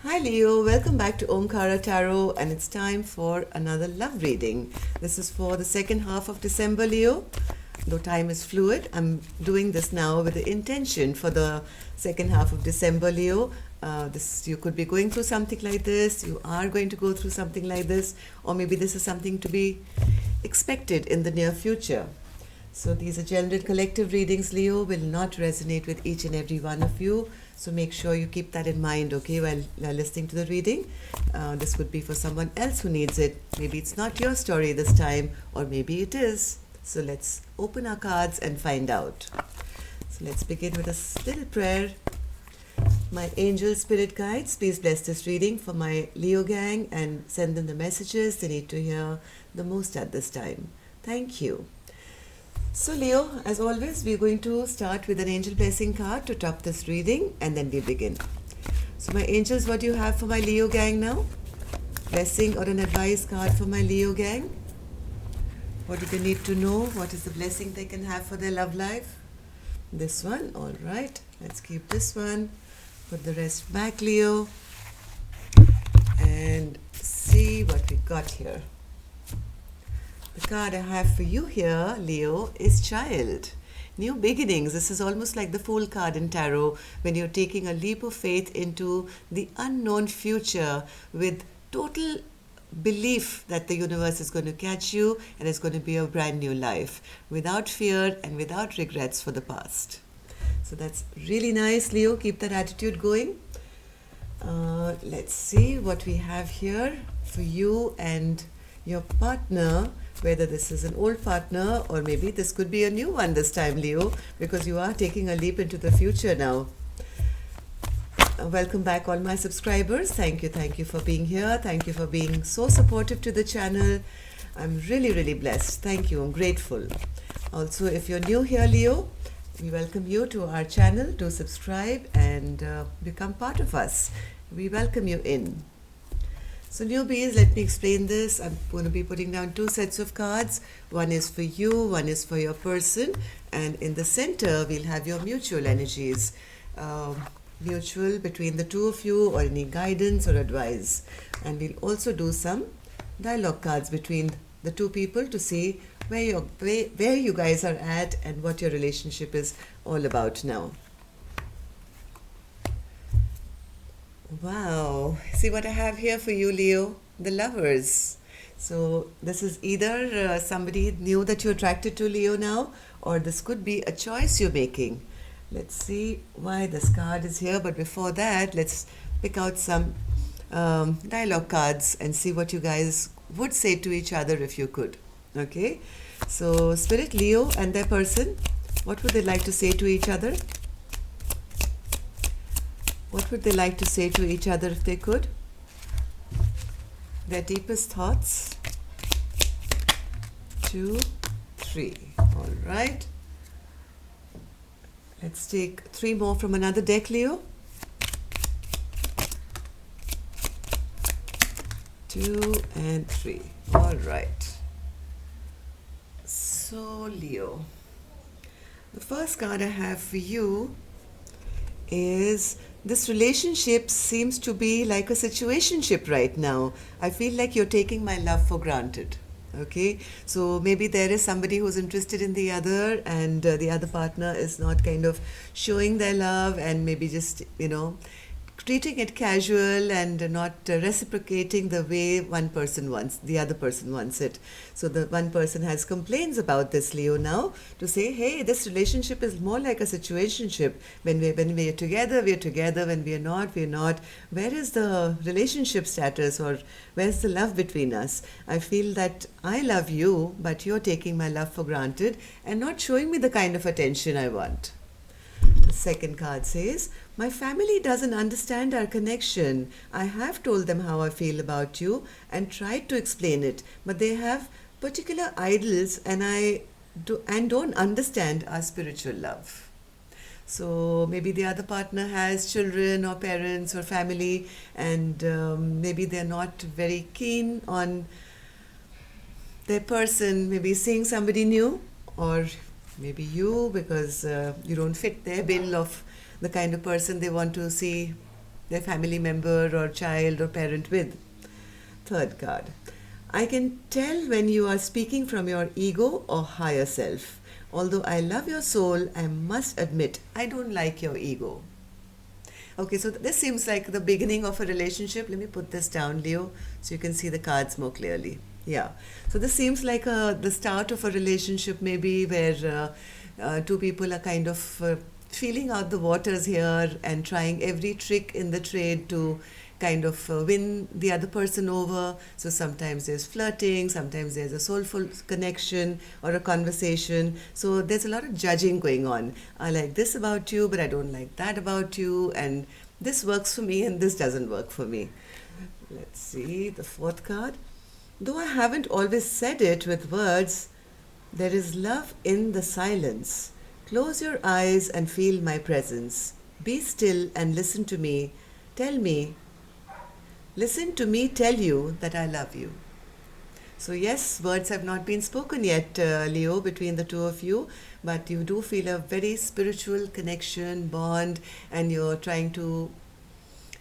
Hi Leo, welcome back to Omkara Tarot, and it's time for another love reading. This is for the second half of December, Leo. Though time is fluid, I'm doing this now with the intention for the second half of December, Leo. This you could be going through something like this, you are going to go through something like this, or maybe this is something to be expected in the near future. So these are general collective readings, Leo, will not resonate with each and every one of you. So make sure you keep that in mind, okay, while listening to the reading. This would be for someone else who needs it. Maybe it's not your story this time, or maybe it is. So let's open our cards and find out. So let's begin with a little prayer. My angel spirit guides, please bless this reading for my Leo gang and send them the messages they need to hear the most at this time. Thank you. So Leo, as always, we're going to start with an angel blessing card to top this reading, and then we begin. So my angels, what do you have for my Leo gang now? Blessing or an advice card for my Leo gang? What do they need to know? What is the blessing they can have for their love life? This one, all right. Let's keep this one. Put the rest back, Leo, and see what we got here. The card I have for you here, Leo, is Child. New beginnings. This is almost like the Fool card in tarot, when you're taking a leap of faith into the unknown future with total belief that the universe is going to catch you and it's going to be a brand new life, without fear and without regrets for the past. So that's really nice, Leo. Keep that attitude going. Let's see what we have here for you and your partner, whether this is an old partner or maybe this could be a new one this time, Leo, because you are taking a leap into the future now. Welcome back, all my subscribers. Thank you for being here. Thank you for being so supportive to the channel. I'm really blessed. Thank you. I'm grateful. Also, if you're new here, Leo, we welcome you to our channel. Do subscribe and become part of us. We welcome you in. So newbies, let me explain this. I'm going to be putting down two sets of cards. One is for you, one is for your person. And in the center, we'll have your mutual energies. Mutual between the two of you, or any guidance or advice. And we'll also do some dialogue cards between the two people to see where you guys are at and what your relationship is all about now. Wow, see what I have here for you, Leo? The Lovers. So this is either somebody new that you're attracted to, Leo, now, or this could be a choice you're making. Let's see why this card is here, but before that, let's pick out some dialogue cards and see what you guys would say to each other if you could. Okay, so Spirit, Leo and their person, what would they like to say to each other? What would they like to say to each other if they could? Their deepest thoughts. 2, 3. All right. Let's take 3 more from another deck, Leo. 2 and 3. All right. So, Leo, the first card I have for you is, this relationship seems to be like a situationship right now. I feel like you're taking my love for granted. Okay, so maybe there is somebody who's interested in the other, and the other partner is not kind of showing their love, and maybe just, treating it casual and not reciprocating the way the other person wants it. So the one person has complaints about this, Leo, now, to say, hey, this relationship is more like a situationship. When we are together, we're together. When we are not, we're not. Where is the relationship status, or where's the love between us? I feel that I love you, but you're taking my love for granted and not showing me the kind of attention I want. The second card says, my family doesn't understand our connection. I have told them how I feel about you and tried to explain it, but they have particular idols and don't understand our spiritual love. So maybe the other partner has children or parents or family, and maybe they're not very keen on their person, maybe seeing somebody new, or maybe you, because you don't fit their bill of the kind of person they want to see their family member or child or parent with. Third card. I can tell when you are speaking from your ego or higher self. Although I love your soul, I must admit I don't like your ego. Okay, so this seems like the beginning of a relationship. Let me put this down, Leo, so you can see the cards more clearly. Yeah. So this seems like the start of a relationship, maybe where two people are kind of feeling out the waters here and trying every trick in the trade to kind of win the other person over. So sometimes there's flirting, sometimes there's a soulful connection or a conversation. So there's a lot of judging going on. I like this about you, but I don't like that about you. And this works for me and this doesn't work for me. Let's see the fourth card. Though I haven't always said it with words, there is love in the silence. Close your eyes and feel my presence. Be still and listen to me. Tell me, listen to me tell you that I love you. So yes, words have not been spoken yet, Leo, between the two of you, but you do feel a very spiritual connection, bond, and you're trying to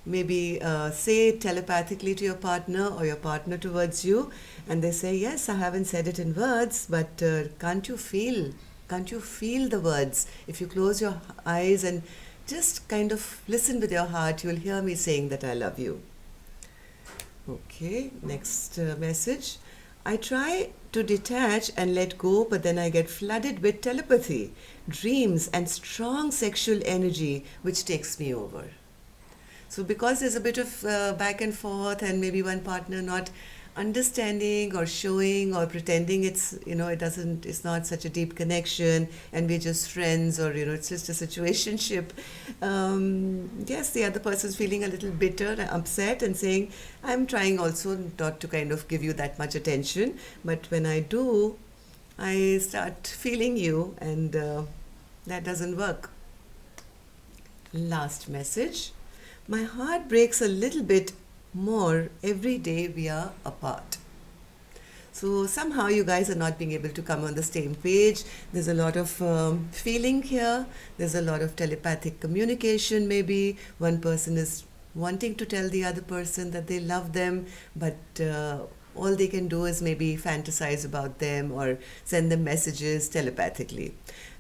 maybe say telepathically to your partner or your partner towards you, and they say, yes, I haven't said it in words, but can't you feel the words? If you close your eyes and just kind of listen with your heart, you'll hear me saying that I love you. Okay, next message. I try to detach and let go, but then I get flooded with telepathy, dreams, and strong sexual energy, which takes me over. So because there's a bit of back and forth and maybe one partner not understanding or showing or pretending it's not such a deep connection and we're just friends, or it's just a situationship, yes, the other person's feeling a little bitter, upset, and saying, I'm trying also not to kind of give you that much attention, but when I do, I start feeling you, and that doesn't work. Last message. My heart breaks a little bit more every day we are apart. So somehow you guys are not being able to come on the same page. There's a lot of feeling here. There's a lot of telepathic communication maybe. One person is wanting to tell the other person that they love them, but all they can do is maybe fantasize about them or send them messages telepathically.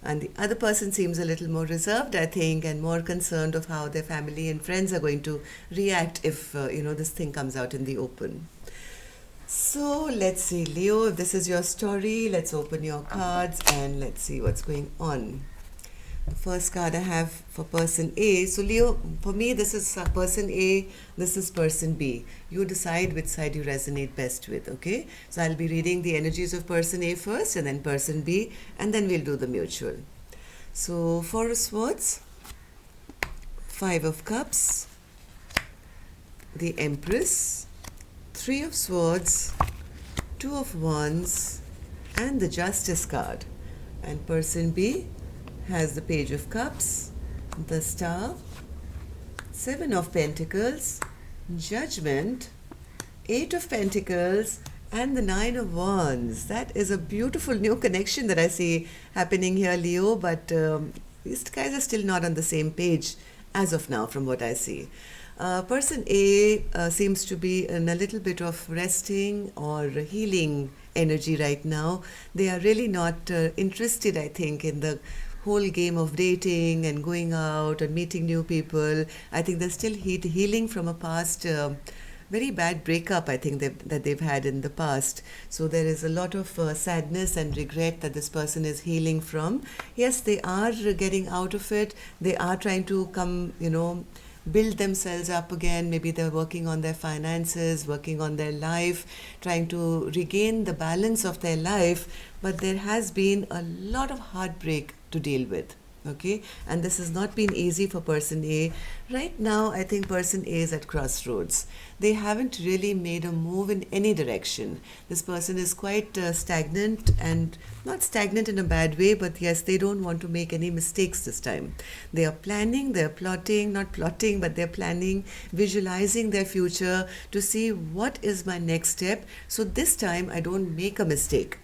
And the other person seems a little more reserved, I think, and more concerned of how their family and friends are going to react if, this thing comes out in the open. So let's see, Leo, if this is your story, let's open your cards and let's see what's going on. The first card I have for person A. So Leo, for me, this is person A, this is person B. You decide which side you resonate best with, okay? So I'll be reading the energies of person A first and then person B, and then we'll do the mutual. So Four of Swords, Five of Cups, the Empress, Three of Swords, Two of Wands, and the Justice card. And person B has the Page of Cups, the Star, Seven of Pentacles, Judgment, Eight of Pentacles, and the Nine of Wands. That is a beautiful new connection that I see happening here, Leo, but these guys are still not on the same page as of now from what I see. Person A seems to be in a little bit of resting or healing energy right now. They are really not interested, I think, in the whole game of dating and going out and meeting new people. I think they're still healing from a past very bad breakup, I think, that they've had in the past. So there is a lot of sadness and regret that this person is healing from. Yes, they are getting out of it. They are trying to come, build themselves up again. Maybe they're working on their finances, working on their life, trying to regain the balance of their life. But there has been a lot of heartbreak to deal with. Okay, and this has not been easy for person A. Right now, I think person A is at crossroads. They haven't really made a move in any direction. This person is quite stagnant, and not stagnant in a bad way, but yes, they don't want to make any mistakes this time. They are planning, they're plotting, not plotting, but they're planning, visualizing their future to see what is my next step. So this time I don't make a mistake.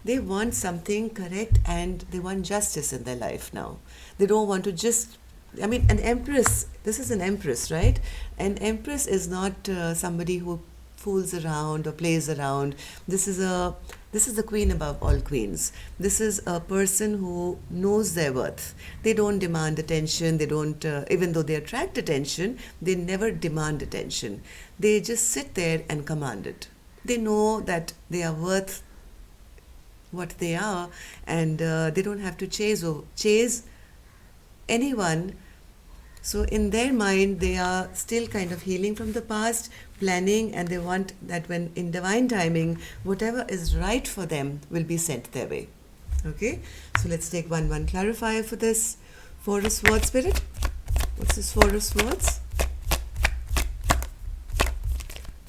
They want something correct and they want justice in their life now. They don't want to just I mean, an empress, this is an empress, right? An empress is not somebody who fools around or plays around. This is a this is the queen above all queens. This is a person who knows their worth. They don't demand attention. They don't, even though they attract attention, they never demand attention. They just sit there and command it. They know that they are worth what they are, and they don't have to chase anyone. So in their mind, they are still kind of healing from the past, planning, and they want that when in divine timing, whatever is right for them will be sent their way. Okay, so let's take one clarifier for this. Four of Swords, Spirit. What's this Four of Swords?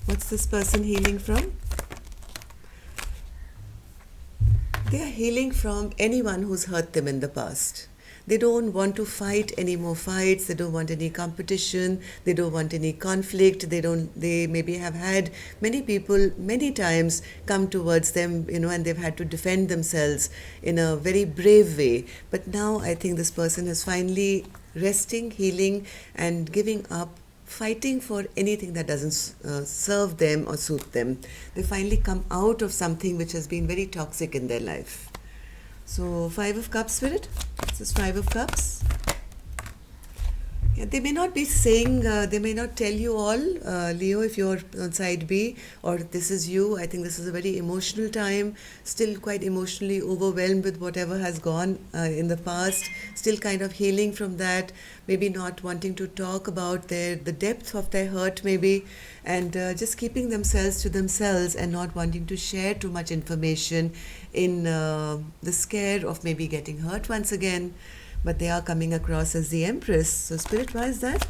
What's this person healing from? They are healing from anyone who's hurt them in the past. They don't want to fight any more fights. They don't want any competition. They don't want any conflict. They maybe have had many people many times come towards them, and they've had to defend themselves in a very brave way. But now I think this person is finally resting, healing, and giving up fighting for anything that doesn't serve them or suit them. They finally come out of something which has been very toxic in their life. So, Five of Cups, Spirit. This is Five of Cups. Yeah, they may not be saying, they may not tell you all, Leo, if you're on side B, or this is you. I think this is a very emotional time, still quite emotionally overwhelmed with whatever has gone in the past, still kind of healing from that, maybe not wanting to talk about the depth of their hurt maybe, and just keeping themselves to themselves and not wanting to share too much information in the scare of maybe getting hurt once again. But they are coming across as the Empress. So Spirit, why is that?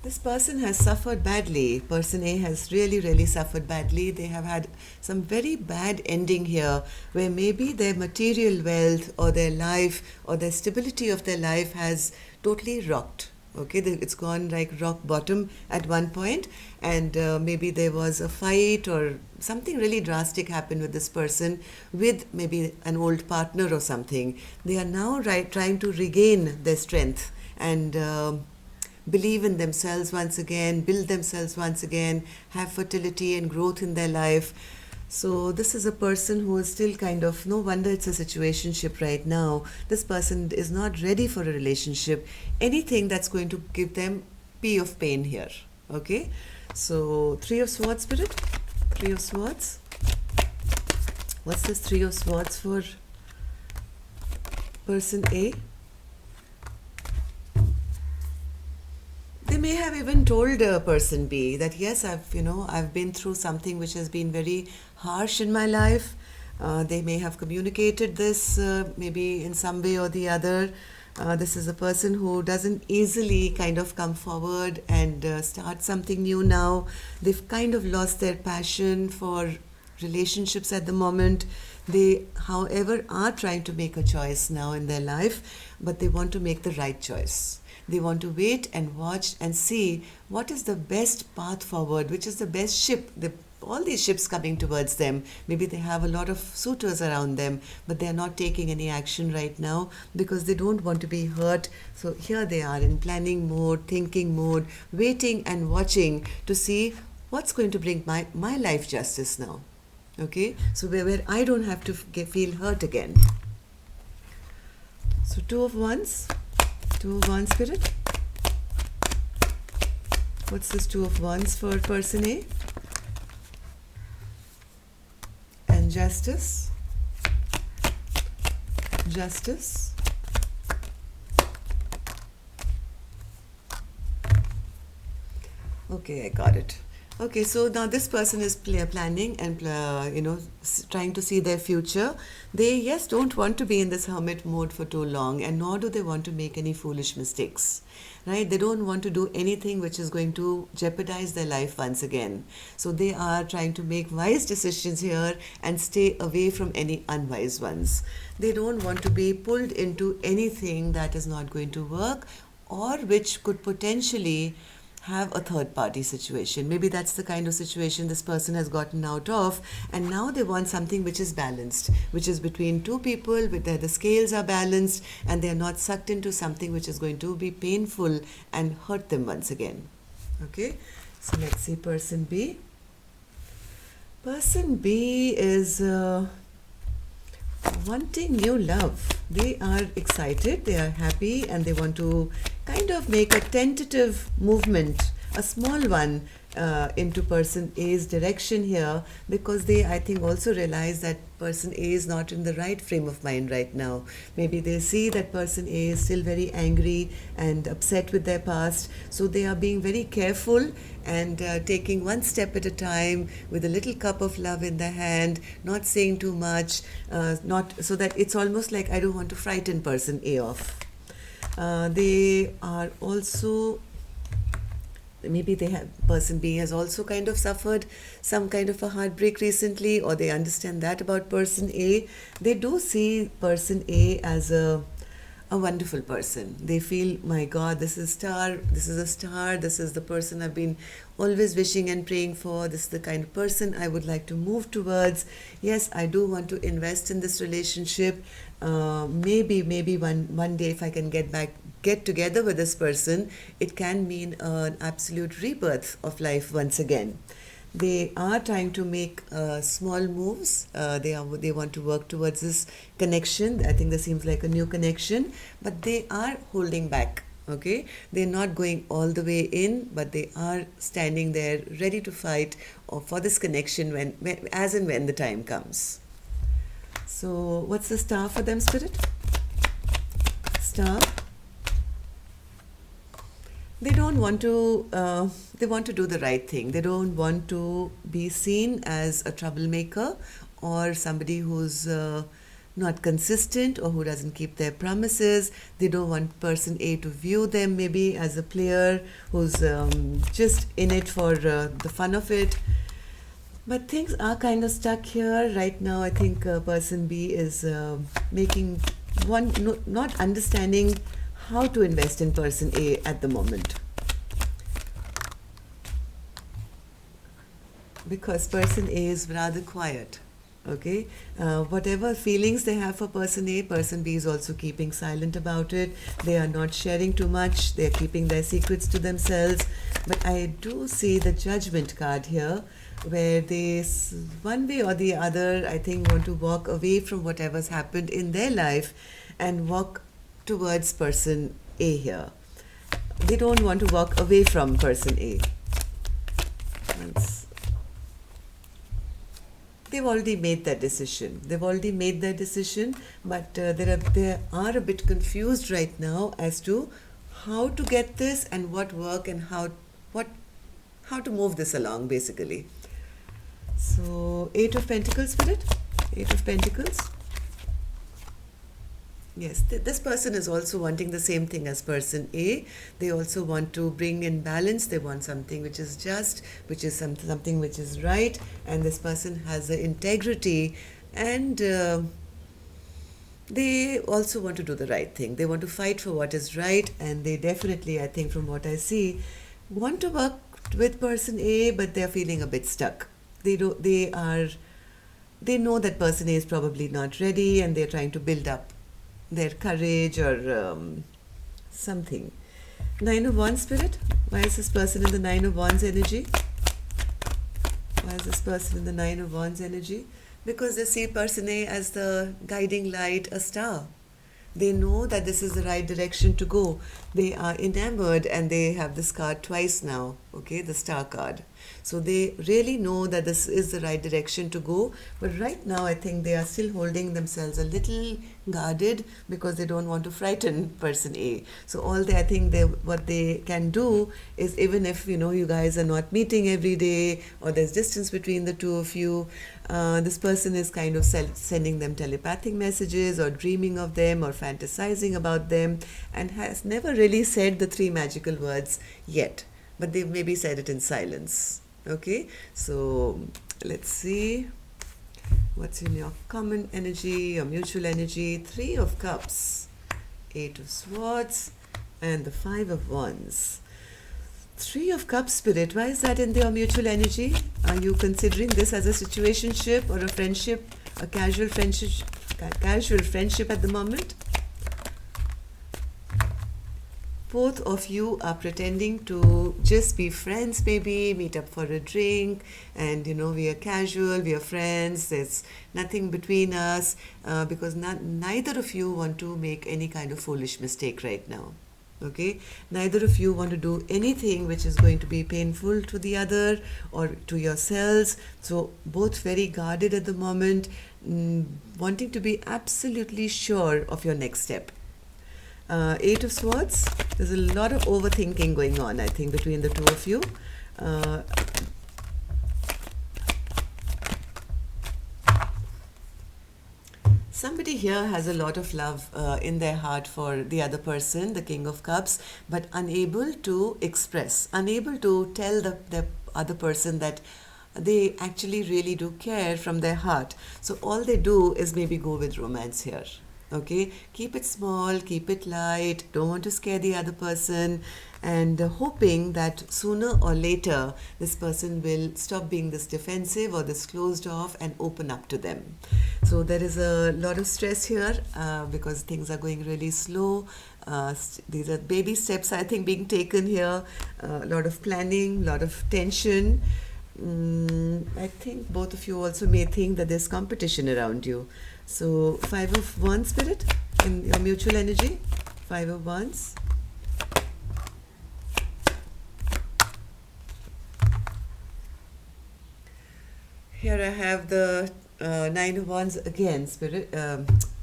This person has suffered badly. Person A has really suffered badly. They have had some very bad ending here, where maybe their material wealth or their life or the stability of their life has totally rocked. Okay, it's gone like rock bottom at one point, and maybe there was a fight or something really drastic happened with this person with maybe an old partner or something. They are now trying to regain their strength and believe in themselves once again, build themselves once again, have fertility and growth in their life. So this is a person who is still kind of, no wonder it's a situationship right now. This person is not ready for a relationship, anything that's going to give them P of pain here. Okay, so Three of Swords, Spirit. Three of Swords. What's this Three of Swords for person A? They may have even told person B that yes, I've been through something which has been very harsh in my life. They may have communicated this maybe in some way or the other. This is a person who doesn't easily kind of come forward and start something new now. They've kind of lost their passion for relationships at the moment. They, however, are trying to make a choice now in their life, but they want to make the right choice. They want to wait and watch and see what is the best path forward, which is the best ship. All these ships coming towards them. Maybe they have a lot of suitors around them, but they are not taking any action right now because they don't want to be hurt. So here they are in planning mode, thinking mode, waiting and watching to see what's going to bring my life justice now. Okay, so where I don't have to feel hurt again. So Two of Wands. Two of Wands, Spirit. What's this Two of Wands for person A? And Justice. Justice. Okay, I got it. Okay, so now this person is planning and trying to see their future. They, yes, don't want to be in this hermit mode for too long, and nor do they want to make any foolish mistakes, right? They don't want to do anything which is going to jeopardize their life once again. So they are trying to make wise decisions here and stay away from any unwise ones. They don't want to be pulled into anything that is not going to work or which could potentially have a third party situation. Maybe that's the kind of situation this person has gotten out of, and now they want something which is balanced, which is between two people, where the scales are balanced and they are not sucked into something which is going to be painful and hurt them once again. Okay, so let's see person B. Person B is wanting new love. They are excited, they are happy, and they want to kind of make a tentative movement, a small one, into person A's direction here, because they, I think, also realize that person A is not in the right frame of mind right now. Maybe they see that person A is still very angry and upset with their past, so they are being very careful and taking one step at a time with a little cup of love in the hand, not saying too much, not so that it's almost like I don't want to frighten person A off. They are also, maybe they have, person B has also kind of suffered some kind of a heartbreak recently, or they understand that about person A. They do see person A as a wonderful person. They feel, my God, this is a star, this is the person I've been always wishing and praying for, this is the kind of person I would like to move towards. Yes, I do want to invest in this relationship. Maybe one day if I can get together with this person, it can mean an absolute rebirth of life once again. They are trying to make small moves. They want to work towards this connection. I think this seems like a new connection, but they are holding back. Okay, they're not going all the way in, but they are standing there ready to fight for this connection when as and when the time comes. So what's the star for them, Spirit? Star. They don't want to, they want to do the right thing. They don't want to be seen as a troublemaker or somebody who's not consistent or who doesn't keep their promises. They don't want person A to view them maybe as a player who's just in it for the fun of it. But things are kind of stuck here right now. I think person B is not understanding how to invest in person A at the moment. Because person A is rather quiet. Okay, whatever feelings they have for person A, person B is also keeping silent about it. They are not sharing too much. They are keeping their secrets to themselves. But I do see the Judgment card here, where they, one way or the other, I think, want to walk away from whatever's happened in their life and walk towards person A here. They don't want to walk away from person A. They've already made that decision. But they are a bit confused right now as to how to get this and what work and how to move this along, basically. So, 8 of Pentacles, Spirit. 8 of Pentacles. Yes, this person is also wanting the same thing as person A. They also want to bring in balance. They want something which is just, which is something which is right. And this person has the integrity, and they also want to do the right thing. They want to fight for what is right, and they definitely, I think from what I see, want to work with person A, but they're feeling a bit stuck. They know that person A is probably not ready, and they're trying to build up their courage or something. 9 of Wands, Spirit. Why is this person in the 9 of Wands energy? Because they see person A as the guiding light, a star. They know that this is the right direction to go. They are enamored, and they have this card twice now, okay, the Star card. So they really know that this is the right direction to go. But right now, I think they are still holding themselves a little guarded because they don't want to frighten person A. So what they can do is, even if, you guys are not meeting every day or there's distance between the two of you, this person is kind of sending them telepathic messages or dreaming of them or fantasizing about them, and has never really said the 3 magical words yet, but they've maybe said it in silence. Okay, so let's see what's in your common energy, your mutual energy. 3 of Cups, 8 of Swords, and the 5 of Wands. Three of Cups, Spirit. Why is that in your mutual energy? Are you considering this as a situationship or a friendship, a casual friendship at the moment? Both of you are pretending to just be friends, maybe meet up for a drink, and we are casual, we are friends, there's nothing between us, because neither of you want to make any kind of foolish mistake right now. Okay, neither of you want to do anything which is going to be painful to the other or to yourselves. So both very guarded at the moment, wanting to be absolutely sure of your next step. Eight of Swords, there's a lot of overthinking going on, I think, between the two of you. Somebody here has a lot of love in their heart for the other person, the King of Cups, but unable to express, unable to tell the other person that they actually really do care from their heart. So all they do is maybe go with romance here. Okay, keep it small, keep it light, don't want to scare the other person, and hoping that sooner or later this person will stop being this defensive or this closed off and open up to them. So there is a lot of stress here because things are going really slow. These are baby steps, I think, being taken here. A lot of planning, a lot of tension. I think both of you also may think that there's competition around you. So Five of Wands, Spirit, in your mutual energy. Five of Wands. Here I have the Nine of Wands again, Spirit,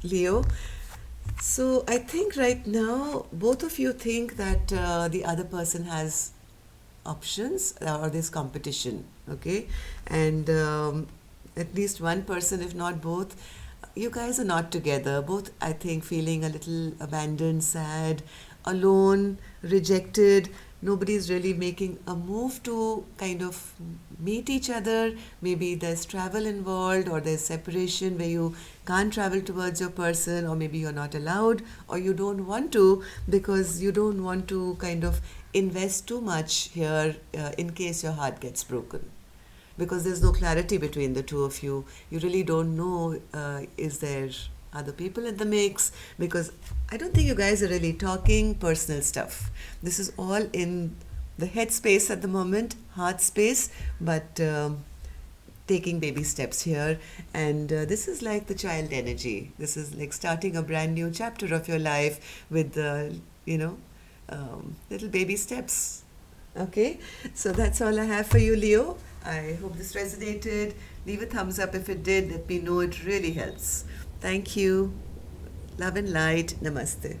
Leo. So I think right now both of you think that the other person has options or this competition, okay? And at least one person, if not both, you guys are not together. Both, I think, feeling a little abandoned, sad, alone, rejected. Nobody's really making a move to kind of meet each other. Maybe there's travel involved, or there's separation where you can't travel towards your person, or maybe you're not allowed, or you don't want to because you don't want to kind of invest too much here in case your heart gets broken. Because there's no clarity between the two of you. You really don't know, is there other people in the mix? Because I don't think you guys are really talking personal stuff. This is all in the head space at the moment, heart space, but taking baby steps here. And this is like the child energy. This is like starting a brand new chapter of your life with, little baby steps. Okay, so that's all I have for you, Leo. I hope this resonated. Leave a thumbs up if it did. Let me know, it really helps. Thank you. Love and light. Namaste.